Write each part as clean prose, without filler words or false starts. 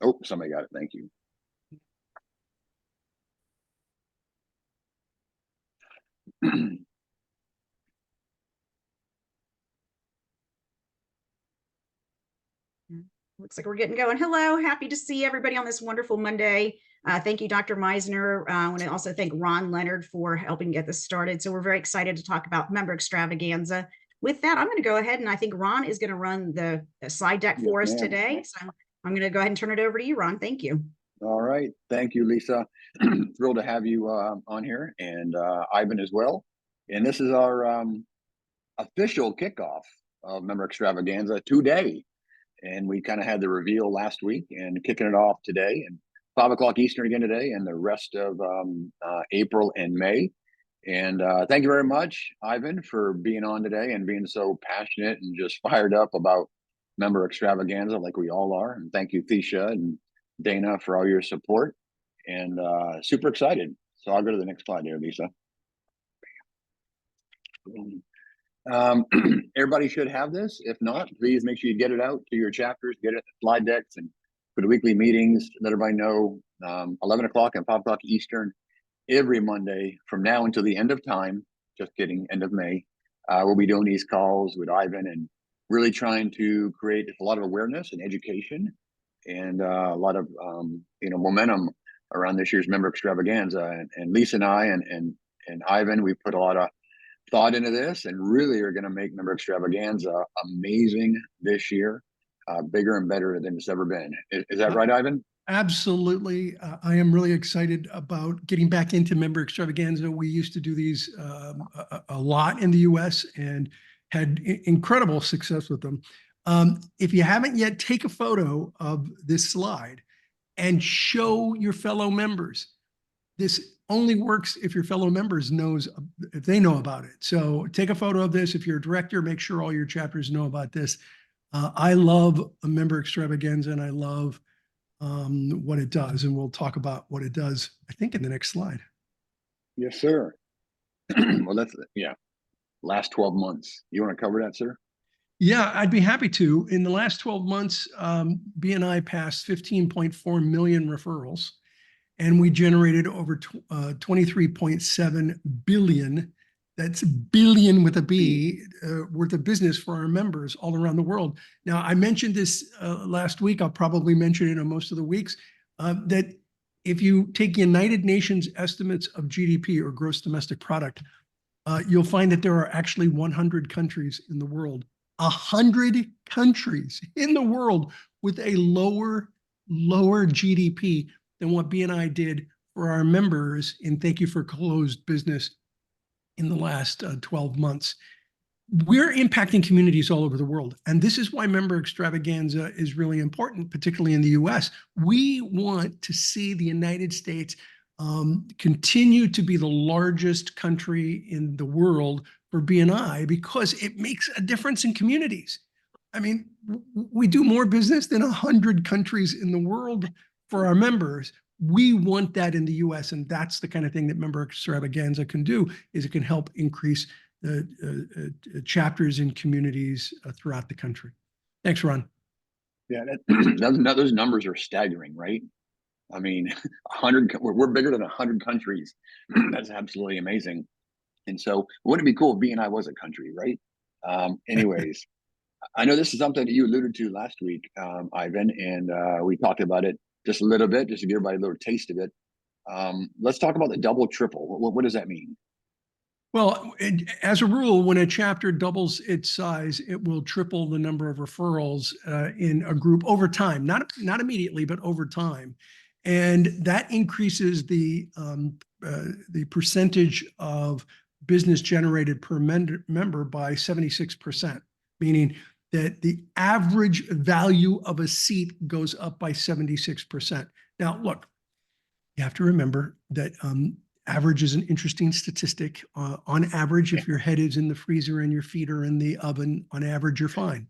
Oh, somebody got it. Thank you. Looks like we're getting going. Hello, happy to see everybody on this wonderful Monday. Thank you, Dr. Misner. I want to also thank Ron Leonard for helping get this started. So we're very excited to talk about Member Extravaganza. With that, I'm going to go ahead and I think Ron is going to run the slide deck for us today. So I'm going to go ahead and turn it over to you, Ron. Thank you. All right. Thank you, Lisa. Thrilled to have you on here, and Ivan as well. And this is our official kickoff of Member Extravaganza today. And we kind of had the reveal last week and kicking it off today, and 5 o'clock Eastern again today, and the rest of April and May. And thank you very much, Ivan, for being on today and being so passionate and just fired up about Member Extravaganza like we all are. And thank you, Thisha and Dana, for all your support. And super excited. So I'll go to the next slide here, Lisa. Everybody should have this. If not, please make sure you get it out to your chapters, get it in the slide decks, and for the weekly meetings, let everybody know 11 o'clock and 5 o'clock Eastern every Monday from now until the end of time. Just kidding, end of May. We'll be doing these calls with Ivan and really trying to create a lot of awareness and education and a lot of momentum around this year's Member Extravaganza. And Lisa and I and Ivan, we put a lot of thought into this and really are going to make Member Extravaganza amazing this year, bigger and better than it's ever been. Is that right, Ivan? Absolutely. I am really excited about getting back into Member Extravaganza. We used to do these a lot in the US and had incredible success with them. If you haven't yet, take a photo of this slide and show your fellow members. This only works if your fellow members if they know about it. So take a photo of this. If you're a director, make sure all your chapters know about this. I love a Member Extravaganza, and I love what it does. And we'll talk about what it does, I think, in the next slide. Yes, sir. Well, last 12 months. You want to cover that, sir? Yeah, I'd be happy to. In the last 12 months, BNI passed 15.4 million referrals. And we generated over 23.7 billion, that's billion with a B, worth of business for our members all around the world. Now, I mentioned this last week. I'll probably mention it on most of the weeks, that if you take United Nations estimates of GDP, or gross domestic product, you'll find that there are actually 100 countries in the world, 100 countries in the world with a lower GDP than what BNI did for our members in Thank You for Closed Business in the last 12 months. We're impacting communities all over the world. And this is why Member Extravaganza is really important, particularly in the US. We want to see the United States continue to be the largest country in the world for BNI because it makes a difference in communities. I mean, we do more business than 100 countries in the world for our members. We want that in the US, and that's the kind of thing that Member Extravaganza can do, is it can help increase the chapters in communities throughout the country. Thanks, Ron. Yeah, those numbers are staggering, right? I mean, 100, we're bigger than 100 countries. That's absolutely amazing. And so wouldn't it be cool if BNI was a country, right? Anyways, I know this is something that you alluded to last week, Ivan, and we talked about it just a little bit, just to give everybody a little taste of it. Let's talk about the double, triple. What does that mean? Well, as a rule, when a chapter doubles its size, it will triple the number of referrals in a group over time, not immediately, but over time. And that increases the percentage of business generated per member by 76%, meaning that the average value of a seat goes up by 76%. Now, look, you have to remember that average is an interesting statistic. On average, if your head is in the freezer and your feet are in the oven, on average, you're fine.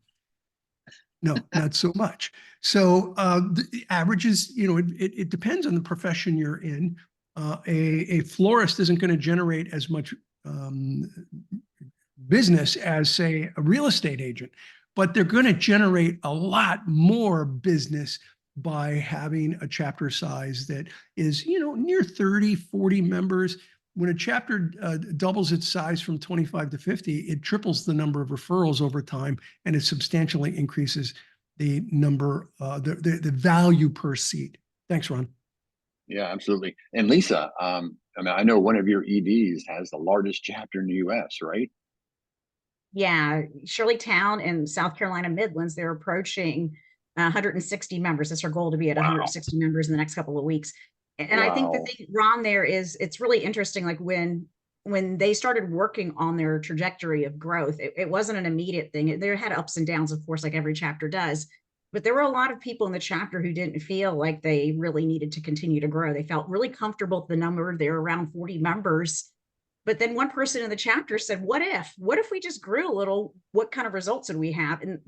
No, not so much. So the average is, it depends on the profession you're in. A florist isn't going to generate as much business as, say, a real estate agent, but they're going to generate a lot more business by having a chapter size that is, near 30, 40 members. When a chapter doubles its size from 25 to 50, it triples the number of referrals over time, and it substantially increases the number, the value per seat. Thanks, Ron. Yeah, absolutely. And Lisa, I know one of your EDs has the largest chapter in the US, right? Yeah, Shirleytown and South Carolina Midlands, they're approaching 160 members. It's our goal to be at 160 members in the next couple of weeks. And I think the Wow. thing, Ron, there is, it's really interesting. Like when they started working on their trajectory of growth, it wasn't an immediate thing. They had ups and downs, of course, like every chapter does. But there were a lot of people in the chapter who didn't feel like they really needed to continue to grow. They felt really comfortable with the number. They're around 40 members. But then one person in the chapter said, what if we just grew a little? What kind of results would we have? And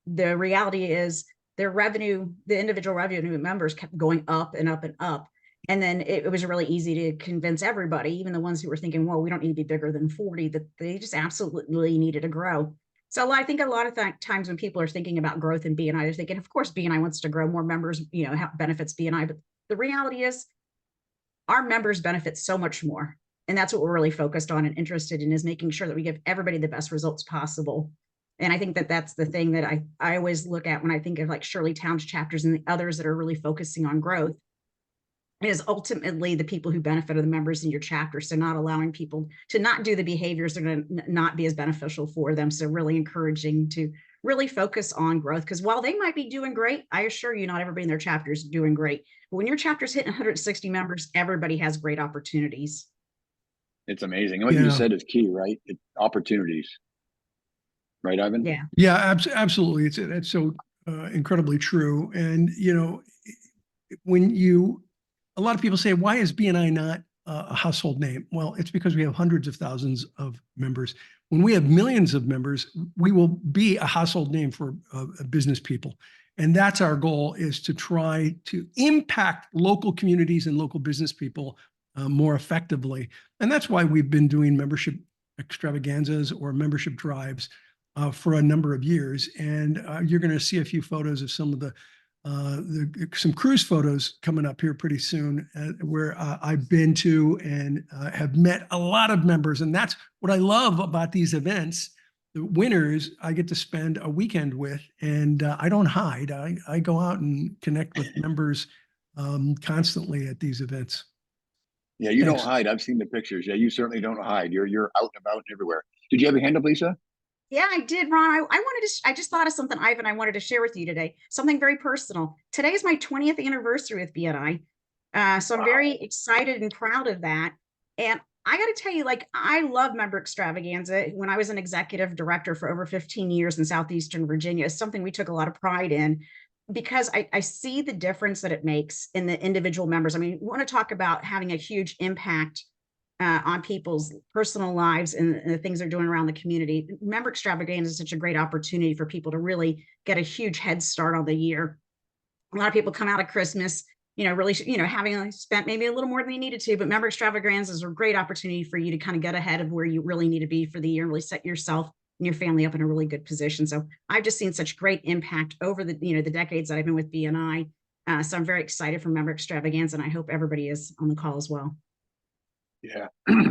the reality is their revenue, the individual revenue members kept going up and up and up. And then it was really easy to convince everybody, even the ones who were thinking, well, we don't need to be bigger than 40, that they just absolutely needed to grow. So I think a lot of times when people are thinking about growth in BNI, they're thinking, of course, BNI wants to grow, more members, benefits BNI. But the reality is our members benefit so much more. And that's what we're really focused on and interested in, is making sure that we give everybody the best results possible. And I think that that's the thing that I always look at when I think of like Shirleytown's chapters and the others that are really focusing on growth, is ultimately the people who benefit are the members in your chapter. So not allowing people to not do the behaviors that are going to not be as beneficial for them. So really encouraging to really focus on growth, because while they might be doing great, I assure you not everybody in their chapter is doing great. But when your chapter's hitting 160 members, everybody has great opportunities. It's amazing. And what you said is key, right? Opportunities. Right, Ivan? Yeah. Yeah, absolutely. It's so incredibly true. And, a lot of people say, why is BNI not a household name? Well, it's because we have hundreds of thousands of members. When we have millions of members, we will be a household name for business people. And that's our goal, is to try to impact local communities and local business people more effectively. And that's why we've been doing membership extravaganzas or membership drives for a number of years. And you're going to see a few photos of some of some cruise photos coming up here pretty soon, where I've been to and have met a lot of members. And that's what I love about these events. The winners I get to spend a weekend with, and I don't hide. I go out and connect with members constantly at these events. Yeah, you Thanks. don't hide. I've seen the pictures. Yeah, you certainly don't hide. You're out and about and everywhere. Did you have your hand up, Lisa? Yeah, I did, Ron. I just thought of something, Ivan, I wanted to share with you today. Something very personal. Today is my 20th anniversary with BNI. So I'm very excited and proud of that. And I got to tell you, like, I love Member Extravaganza. When I was an executive director for over 15 years in Southeastern Virginia, it's something we took a lot of pride in, because I see the difference that it makes in the individual members. I mean, we want to talk about having a huge impact on people's personal lives and the things they're doing around the community. Member Extravaganza is such a great opportunity for people to really get a huge head start on the year. A lot of people come out of Christmas, really, having spent maybe a little more than they needed to, but Member Extravaganza is a great opportunity for you to kind of get ahead of where you really need to be for the year and really set yourself and your family up in a really good position. So I've just seen such great impact over the decades that I've been with BNI. So I'm very excited for Member Extravaganza, and I hope everybody is on the call as well. Yeah,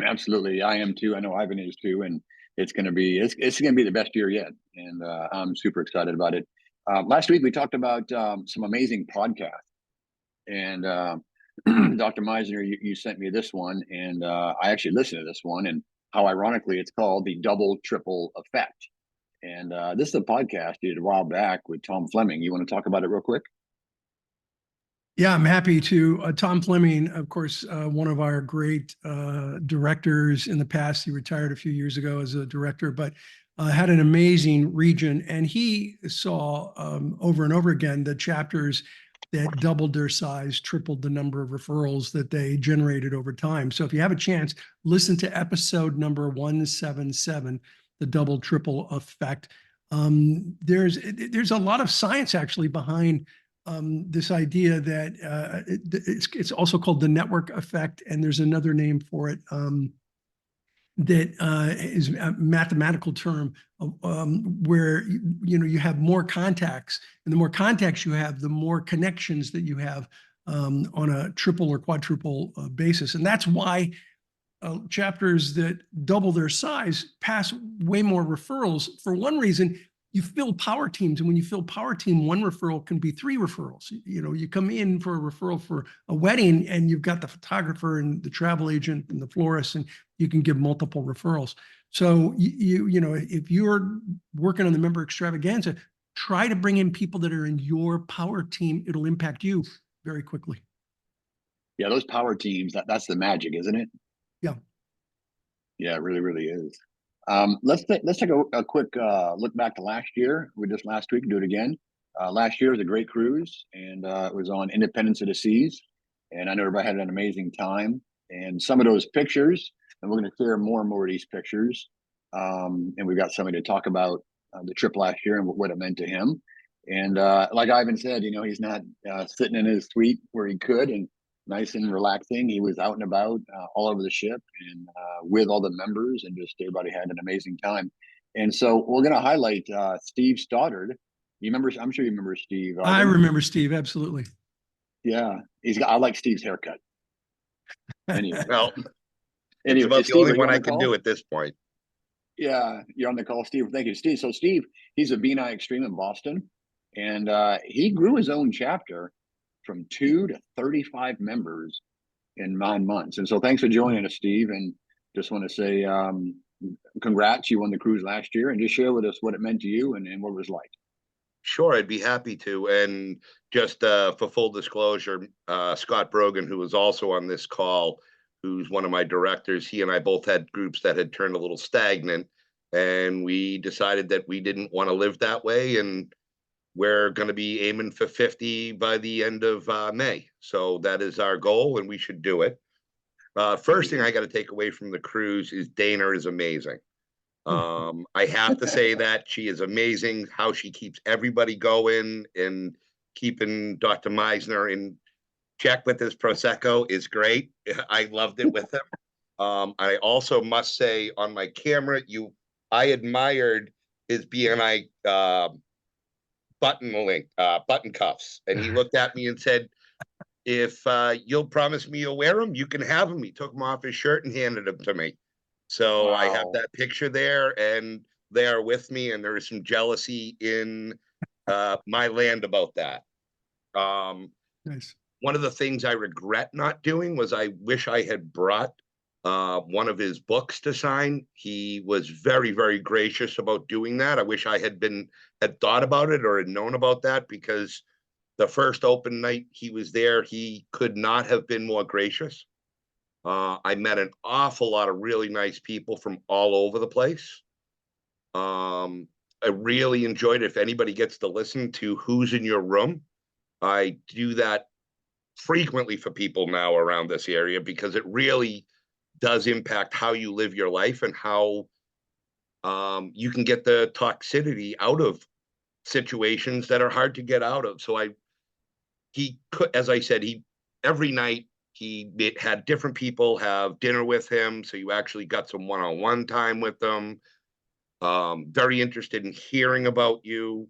absolutely. I am too. I know Ivan is too, and it's going to be the best year yet, and I'm super excited about it. Last week we talked about some amazing podcasts, and Dr. Misner, you sent me this one, and I actually listened to this one, and how ironically it's called the Double Triple Effect. And this is a podcast you did a while back with Tom Fleming. You want to talk about it real quick? Yeah, I'm happy to. Tom Fleming, of course, one of our great directors in the past. He retired a few years ago as a director, but had an amazing region. And he saw over and over again the chapters that doubled their size, tripled the number of referrals that they generated over time. So if you have a chance, listen to episode number 177, the Double Triple Effect. There's a lot of science actually behind this idea that it's also called the network effect, and there's another name for it. that is a mathematical term where you have more contacts, and the more contacts you have, the more connections that you have on a triple or quadruple basis, and that's why chapters that double their size pass way more referrals. For one reason, you fill power teams, and when you fill power team, one referral can be 3 referrals. You come in for a referral for a wedding, and you've got the photographer and the travel agent and the florist, and you can give multiple referrals. So if you're working on the member extravaganza, try to bring in people that are in your power team. It'll impact you very quickly. Yeah, those power teams, that's the magic, isn't it? Yeah. Yeah, it really, really is. Let's take a quick look back to last year. We just last week, do it again. Last year was a great cruise, and it was on Independence of the Seas. And I know everybody had an amazing time. And some of those pictures, and we're going to share more and more of these pictures. And we've got somebody to talk about the trip last year and what it meant to him. And like Ivan said, he's not sitting in his suite where he could and nice and relaxing. He was out and about all over the ship and with all the members, and just everybody had an amazing time. And so we're going to highlight Steve Stoddard. I'm sure you remember Steve. I remember Steve, absolutely. Yeah, I like Steve's haircut. Anyway, well, it's about the only one I can do at this point. Yeah, you're on the call, Steve. Thank you, Steve. So Steve, he's a BNI Extreme in Boston, and he grew his own chapter from 2 to 35 members in 9 months. And so thanks for joining us, Steve. And just want to say congrats. You won the cruise last year, and just share with us what it meant to you and what it was like. Sure, I'd be happy to. And just for full disclosure, Scott Brogan, who was also on this call, who's one of my directors, he and I both had groups that had turned a little stagnant, and we decided that we didn't want to live that way, and we're going to be aiming for 50 by the end of May. So that is our goal, and we should do it. First thing I got to take away from the cruise is Dana is amazing. I have to say that she is amazing, how she keeps everybody going, and keeping Dr. Misner in check with his Prosecco is great. I loved it with him. I also must say on my camera, I admired his BNI button cuffs. And he looked at me and said, if you'll promise me you'll wear them, you can have them. He took them off his shirt and handed them to me. So wow. I have that picture there, and they are with me, and there is some jealousy in my land about that. Nice. One of the things I regret not doing was I wish I had brought one of his books to sign. He was very, very gracious about doing that. I wish I had thought about it or had known about that, because the first open night he was there, he could not have been more gracious. I met an awful lot of really nice people from all over the place. I really enjoyed it. If anybody gets to listen to Who's in Your Room, I do that frequently for people now around this area, because it really does impact how you live your life and how you can get the toxicity out of situations that are hard to get out of. So he could, as I said, every night he had different people have dinner with him, so you actually got some one-on-one time with them. Very interested in hearing about you,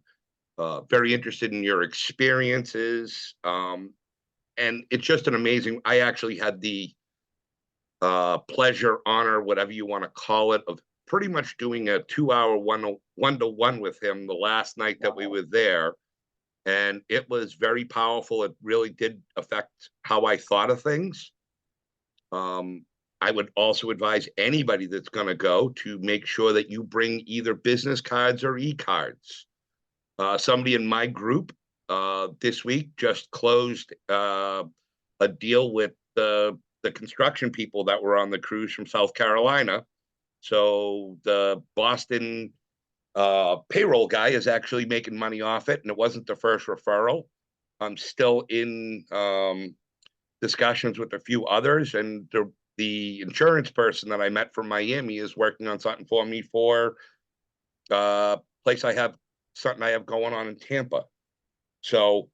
very interested in your experiences. And it's just an amazing, I actually had the pleasure, honor, whatever you want to call it, of pretty much doing a 2-hour one-to-one with him the last night that we were there. And it was very powerful. It really did affect how I thought of things. I would also advise anybody that's going to go to make sure that you bring either business cards or e-cards. Somebody in my group this week just closed a deal with the construction people that were on the cruise from South Carolina. So the Boston payroll guy is actually making money off it, and it wasn't the first referral. I'm still in discussions with a few others, and the insurance person that I met from Miami is working on something for me for something I have going on in Tampa. So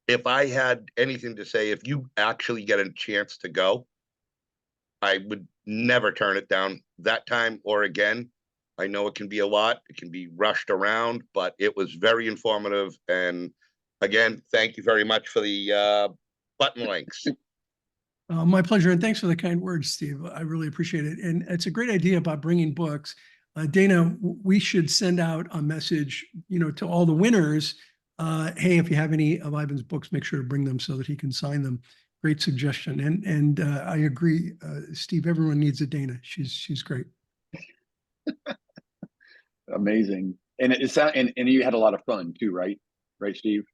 if I had anything to say, if you actually get a chance to go, I would never turn it down. that time or again. I know it can be a lot. It can be rushed around, but it was very informative. And again, thank you very much for the button links. My pleasure. And thanks for the kind words, Steve. I really appreciate it. And it's a great idea about bringing books. Dana, we should send out a message, to all the winners. Hey, if you have any of Ivan's books, make sure to bring them so that he can sign them. Great suggestion. And I agree, Steve, everyone needs a Dana. She's great. Amazing. And and you had a lot of fun too, right? Right, Steve?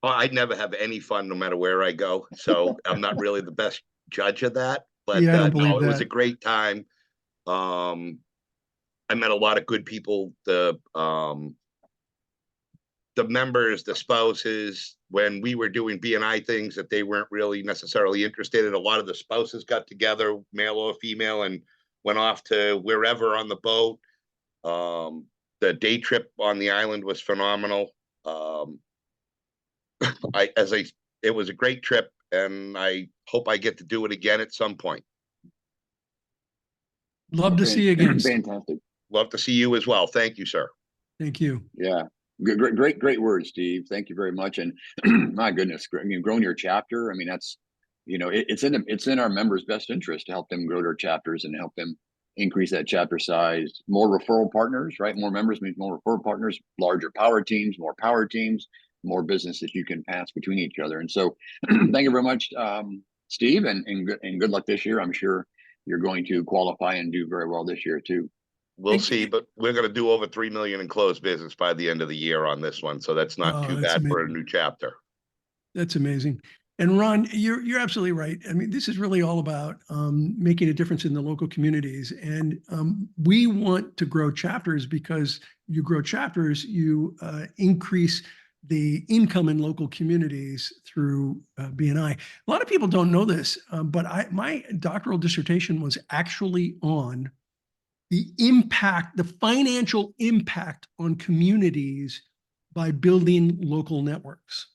Oh, I never have any fun no matter where I go. So I'm not really the best judge of that. But Yeah, I don't believe no, it was a that. great time. I met a lot of good people. The members, the spouses, when we were doing BNI things that they weren't really necessarily interested in, a lot of the spouses got together, male or female, and went off to wherever on the boat. The day trip on the island was phenomenal. It was a great trip, and I hope I get to do it again at some point. Love to see you again. Fantastic. Love to see you as well. Thank you, sir. Thank you. Yeah. Great words, Steve. Thank you very much. And my goodness, I mean, growing your chapter. I mean, that's, it's in our members' best interest to help them grow their chapters and help them increase that chapter size. More referral partners, right? More members means more referral partners, larger power teams, more business that you can pass between each other. And so thank you very much, Steve, and good luck this year. I'm sure you're going to qualify and do very well this year too. We'll see, but we're going to do over 3 million in closed business by the end of the year on this one. So that's not too bad for a new chapter. That's amazing. And Ron, you're absolutely right. I mean, this is really all about making a difference in the local communities. And we want to grow chapters because you grow chapters, you increase the income in local communities through BNI. A lot of people don't know this, but my doctoral dissertation was actually on the financial impact on communities by building local networks.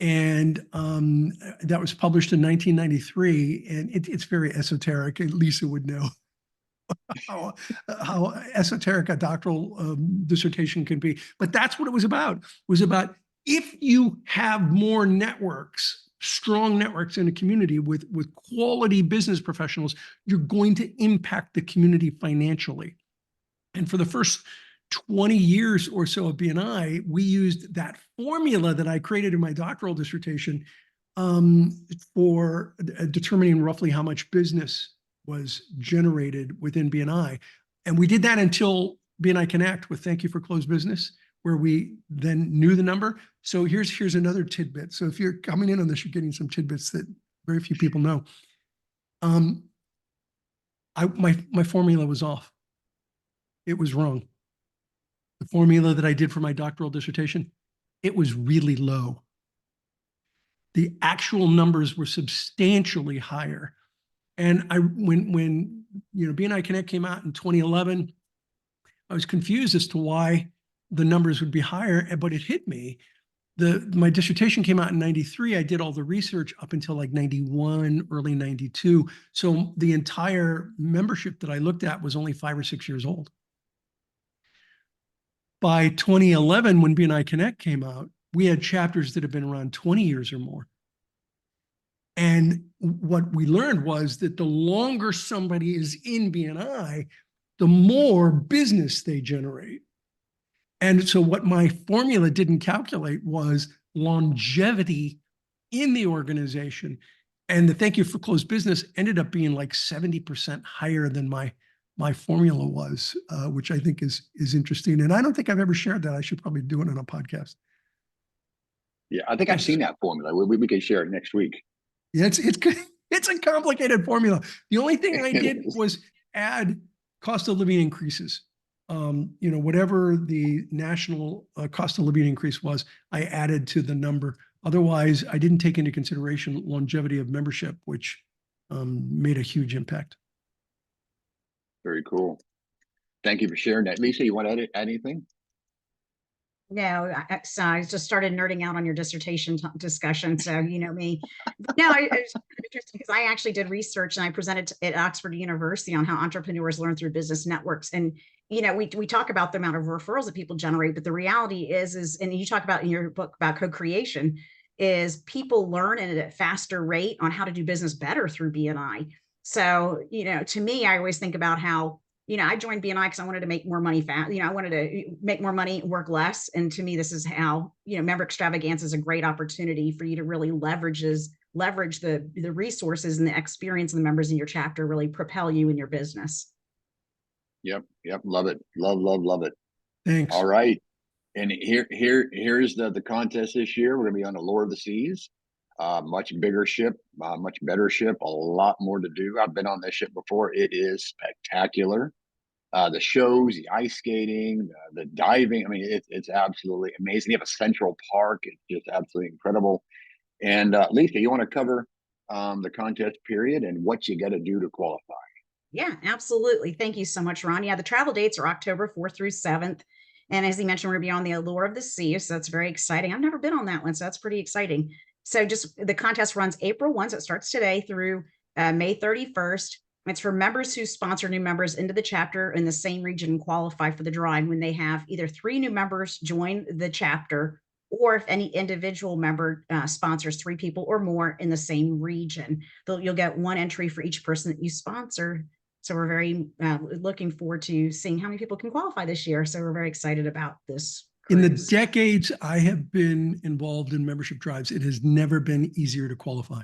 And that was published in 1993, and it's very esoteric. Lisa would know how esoteric a doctoral dissertation can be. But that's what it was about. It was about if you have more networks, strong networks in a community with quality business professionals, you're going to impact the community financially. And for the first 20 years or so of BNI, we used that formula that I created in my doctoral dissertation for determining roughly how much business was generated within BNI. And we did that until BNI Connect with Thank You for Closed Business, where we then knew the number. So here's another tidbit. So if you're coming in on this, you're getting some tidbits that very few people know. My formula was off. It was wrong. The formula that I did for my doctoral dissertation, it was really low. The actual numbers were substantially higher. And when BNI Connect came out in 2011, I was confused as to why the numbers would be higher, but it hit me. My dissertation came out in 93. I did all the research up until like 91, early 92. So the entire membership that I looked at was only 5 or 6 years old. By 2011, when BNI Connect came out, we had chapters that have been around 20 years or more. And what we learned was that the longer somebody is in BNI, the more business they generate. And so what my formula didn't calculate was longevity in the organization. And the Thank You for Closed Business ended up being like 70% higher than my formula was, which I think is interesting. And I don't think I've ever shared that. I should probably do it on a podcast. Yeah, I think I've seen that formula. We can share it next week. Yeah, it's a complicated formula. The only thing I did was add cost of living increases. Whatever the national cost of living increase was, I added to the number. Otherwise, I didn't take into consideration longevity of membership, which made a huge impact. Very cool. Thank you for sharing that. Lisa, you want to add anything? No, so I just started nerding out on your dissertation discussion. So you know me. But no, it's kind of interesting because I actually did research and I presented at Oxford University on how entrepreneurs learn through business networks. And you know, we talk about the amount of referrals that people generate, but the reality is, and you talk about in your book about co-creation, is people learn at a faster rate on how to do business better through BNI. So you know, to me, I always think about how, you know, I joined BNI because I wanted to make more money fast. You know, I wanted to make more money, work less. And to me, this is how, you know, Member Extravaganza is a great opportunity for you to really leverage the resources and the experience of the members in your chapter really propel you in your business. Yep. Love it. Love it. Thanks. All right. And here's the contest this year. We're gonna be on the Lure of the Seas. Much bigger ship, much better ship, a lot more to do. I've been on this ship before. It is spectacular. The shows, the ice skating, the diving. I mean, it's absolutely amazing. You have a central park. It's just absolutely incredible. And Lisa, you want to cover the contest period and what you got to do to qualify? Yeah, absolutely. Thank you so much, Ron. Yeah, the travel dates are October 4th through 7th. And as he mentioned, we're going to be on the Allure of the Sea. So that's very exciting. I've never been on that one, so that's pretty exciting. So just the contest runs April 1, so it starts today through May 31st. It's for members who sponsor new members into the chapter in the same region and qualify for the drawing when they have either 3 new members join the chapter, or if any individual member sponsors 3 people or more in the same region. You'll get 1 entry for each person that you sponsor. So we're very looking forward to seeing how many people can qualify this year. So we're very excited about this cruise. In the decades I have been involved in membership drives, it has never been easier to qualify.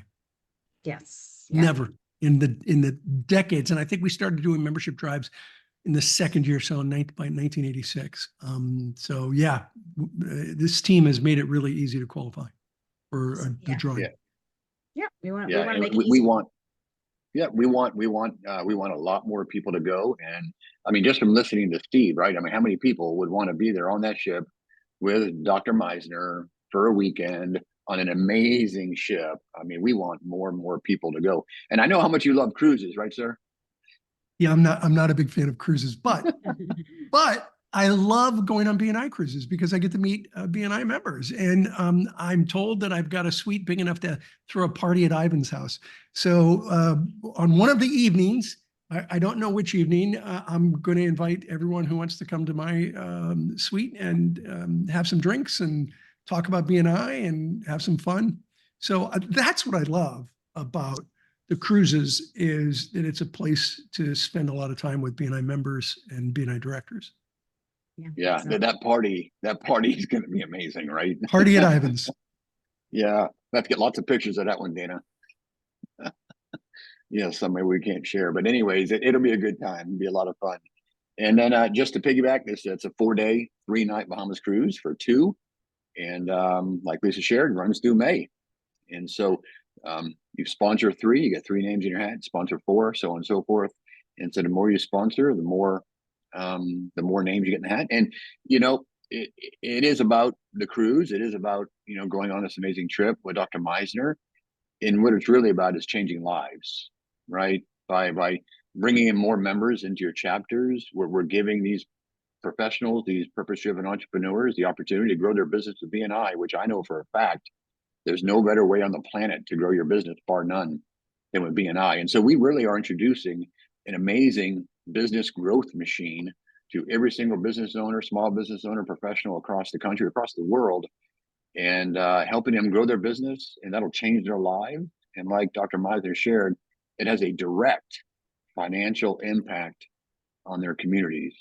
Yes. Yeah. Never in the decades. And I think we started doing membership drives in the second year, so by 1986. So yeah, this team has made it really easy to qualify for the drawing. Yeah, we want Yeah, to make it we easy. want. Yeah, we want a lot more people to go. And I mean, just from listening to Steve, right? I mean, how many people would want to be there on that ship with Dr. Misner for a weekend on an amazing ship? I mean, we want more and more people to go. And I know how much you love cruises, right, sir? Yeah, I'm not a big fan of cruises, but I love going on BNI cruises because I get to meet BNI members. And I'm told that I've got a suite big enough to throw a party at Ivan's house. So on one of the evenings, I don't know which evening, I'm going to invite everyone who wants to come to my suite and have some drinks and talk about BNI and have some fun. So that's what I love about the cruises, is that it's a place to spend a lot of time with BNI members and BNI directors. Yeah, so- that party is going to be amazing, right? Party at Ivan's. Yeah, let's get lots of pictures of that one, Dana. Yeah, somewhere we can't share, but anyways, it'll be a good time. It'll be a lot of fun. And then just to piggyback this, it's a 4-day, 3-night Bahamas cruise for 2, and like Lisa shared, runs through May. And so you sponsor 3, you get 3 names in your hat. Sponsor 4, so on and so forth. And so the more you sponsor, the more names you get in the hat. And you know, it is about the cruise. It is about, you know, going on this amazing trip with Dr. Misner. And what it's really about is changing lives, right? By bringing in more members into your chapters, where we're giving these professionals, these purpose-driven entrepreneurs, the opportunity to grow their business with BNI, which I know for a fact, there's no better way on the planet to grow your business, bar none, than with BNI. And so we really are introducing an amazing business growth machine to every single business owner, small business owner, professional across the country, across the world, and helping them grow their business, and that'll change their lives. And like Dr. Misner shared, it has a direct financial impact on their communities.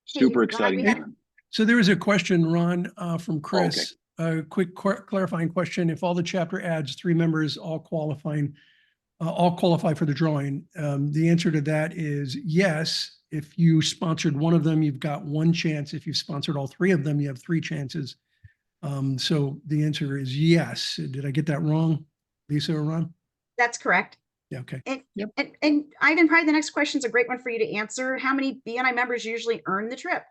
Super Ron, exciting we have- time. So there was a question, Ron, from Chris. A quick clarifying question. If all the chapter adds 3 members all qualify for the drawing, the answer to that is yes. If you sponsored one of them, you've got 1 chance. If you sponsored all 3 of them, you have 3 chances. So the answer is yes. Did I get that wrong, Lisa or Ron? That's correct. Yeah, okay. And Ivan, probably the next question is a great one for you to answer. How many BNI members usually earn the trip?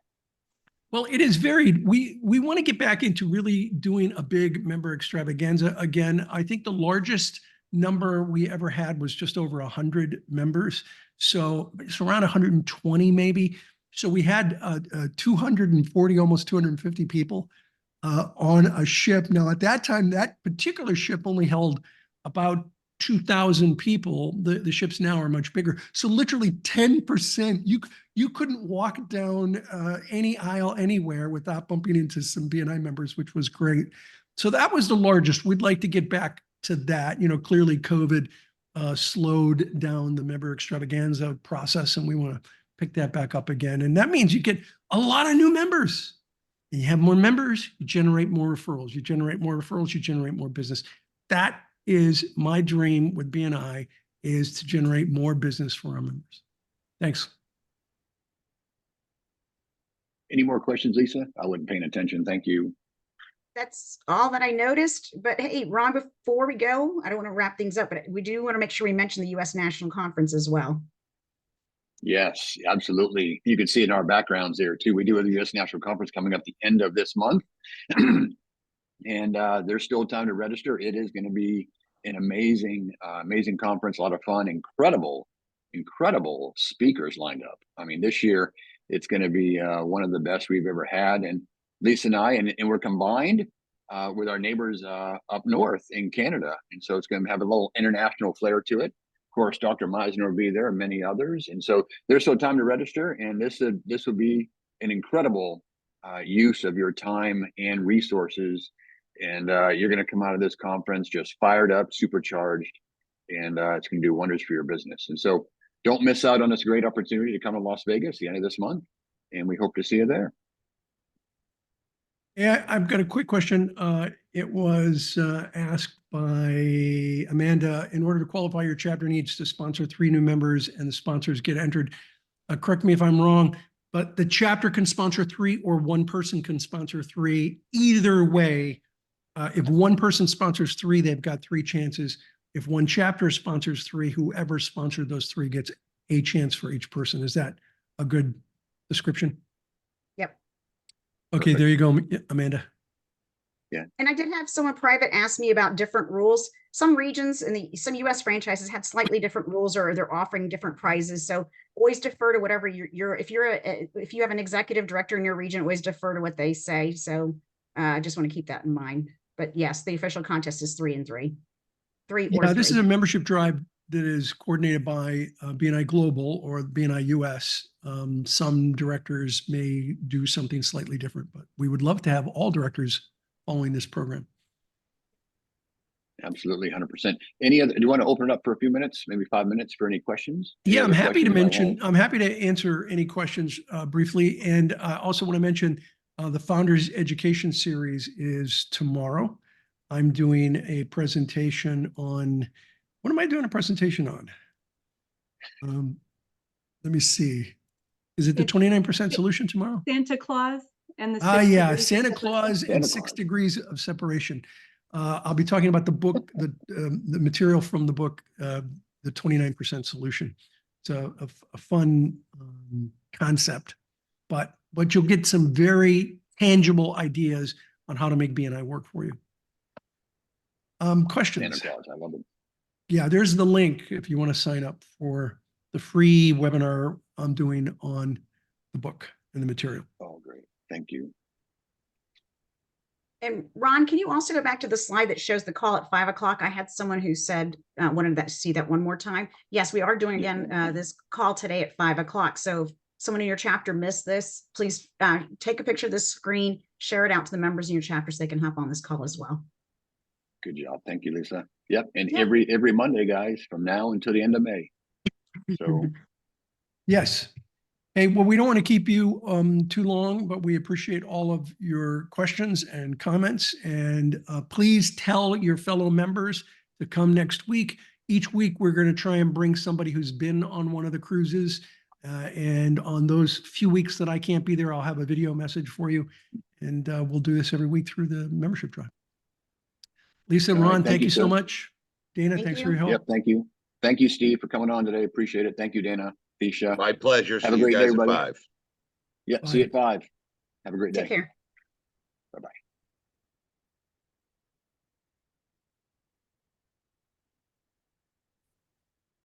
Well, it is varied. We want to get back into really doing a big member extravaganza again. I think the largest number we ever had was just over 100 members. So it's around 120 maybe. So we had 240, almost 250 people on a ship. Now, at that time, that particular ship only held about 2,000 people. The ships now are much bigger. So literally 10%, you couldn't walk down any aisle anywhere without bumping into some BNI members, which was great. So that was the largest. We'd like to get back to that. You know, clearly COVID slowed down the member extravaganza process, and we want to pick that back up again. And that means you get a lot of new members. You have more members, you generate more referrals. You generate more referrals, you generate more business. That is my dream with BNI, is to generate more business for our members. Thanks. Any more questions, Lisa? I wasn't paying attention. Thank you. That's all that I noticed. But hey, Ron, before we go, I don't want to wrap things up, but we do want to make sure we mention the U.S. National Conference as well. Yes, absolutely. You can see in our backgrounds there too. We do have the U.S. National Conference coming up the end of this month. And there's still time to register. It is going to be an amazing conference, a lot of fun, incredible speakers lined up. I mean, this year it's going to be one of the best we've ever had. And Lisa and I, and we're combined with our neighbors up north in Canada. And so it's going to have a little international flair to it. Of course, Dr. Misner will be there and many others. And so there's still time to register. And this will be an incredible use of your time and resources. And you're going to come out of this conference just fired up, supercharged, and it's going to do wonders for your business. And so don't miss out on this great opportunity to come to Las Vegas the end of this month. And we hope to see you there. Yeah, I've got a quick question. It was asked by Amanda. In order to qualify, your chapter needs to sponsor 3 new members, and the sponsors get entered. Correct me if I'm wrong, but the chapter can sponsor 3 or one person can sponsor 3. Either way, if one person sponsors 3, they've got 3 chances. If one chapter sponsors 3, whoever sponsored those 3 gets a chance for each person. Is that a good description? Yep. Okay, Perfect. there you go, Amanda. And I did have someone private ask me about different rules. Some regions and some U.S. franchises have slightly different rules, or they're offering different prizes. So always defer to whatever if you have an executive director in your region, always defer to what they say. So I just want to keep that in mind. But yes, the official contest is 3 and 3. 3 or 3. This is a membership drive that is coordinated by BNI Global or BNI US. Some directors may do something slightly different, but we would love to have all directors following this program. Absolutely, 100%. Any other? Do you want to open it up for a few minutes, maybe 5 minutes, for any questions? Yeah, I'm happy to answer any questions briefly. And I also want to mention the Founders Education Series is tomorrow. I'm doing a presentation on, what am I doing a presentation on? Let me see. Is it the 29% solution tomorrow? Santa Claus and the Yeah, 6 degrees Santa of Claus and 6 degrees of separation. I'll be talking about the book, the material from the book, the 29% solution. It's a fun concept, but you'll get some very tangible ideas on how to make BNI work for you. Questions? Santa Claus, I love it. Yeah, there's the link if you want to sign up for the free webinar I'm doing on the book and the material. Oh, great. Thank you. And Ron, can you also go back to the slide that shows the call at 5 o'clock? I had someone who said, wanted to see that one more time. Yes, we are doing again this call today at 5 o'clock. So if someone in your chapter missed this, please take a picture of this screen, share it out to the members in your chapter so they can hop on this call as well. Good job. Thank you, Lisa. Yep. And every Monday, guys, from now until the end of May. So Yes. Hey, well, we don't want to keep you too long, but we appreciate all of your questions and comments. And please tell your fellow members to come next week. Each week, we're going to try and bring somebody who's been on one of the cruises. And on those few weeks that I can't be there, I'll have a video message for you. And we'll do this every week through the membership drive. Lisa, Ron, thank you so much. Dana, thanks for your help. Yep, thank you. Thank you, Steve, for coming on today. Appreciate it. Thank you, Dana, Tisha. My pleasure. Have a See you great day, guys at everybody. 5. Yeah, see you at 5. Have a great day. Take care. Bye-bye.